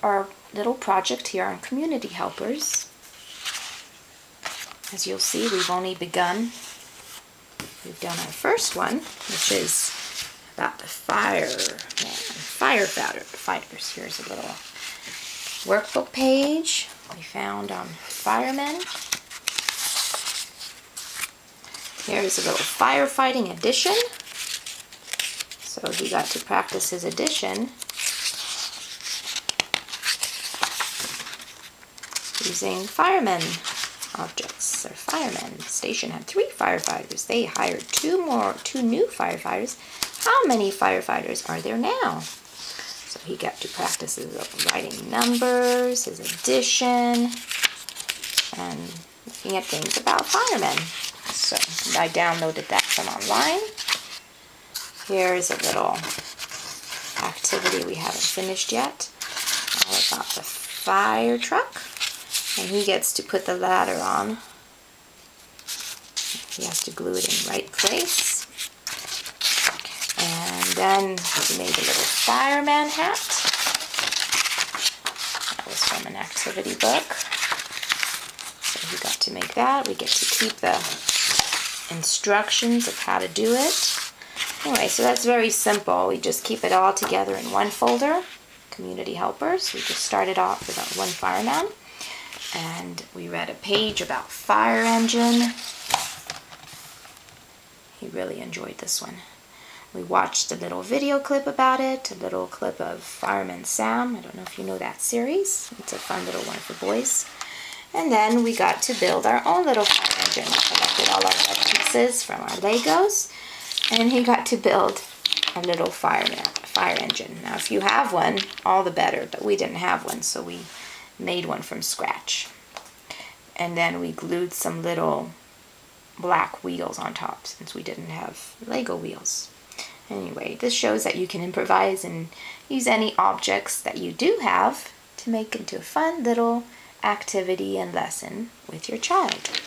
our little project here on Community Helpers. As you'll see, we've only begun. We've done our first one, which is about the firefighters. Here's a little workbook page we found on Firemen. Here's a little firefighting addition. So he got to practice his addition using firemen objects, or firemen. The station had 3 firefighters. They hired 2 new firefighters. How many firefighters are there now? So he got to practice his writing numbers, his addition, and looking at things about firemen. So I downloaded that from online. Here's a little activity we haven't finished yet, all about the fire truck. And he gets to put the ladder on. He has to glue it in the right place. And then he made a little fireman hat. That was from an activity book. So he got to make that. We get to keep the instructions of how to do it. Anyway, so that's very simple. We just keep it all together in one folder, Community Helpers. We just started off with one fireman. And we read a page about fire engine. He really enjoyed this one. We watched a little video clip about it, a little clip of Fireman Sam. I don't know if you know that series. It's a fun little one for boys. And then we got to build our own little fire engine. We collected all our red pieces from our Legos. And he got to build a little fire engine. Now if you have one, all the better, but we didn't have one, so we made one from scratch. And then we glued some little black wheels on top since we didn't have Lego wheels. Anyway, this shows that you can improvise and use any objects that you do have to make into a fun little activity and lesson with your child.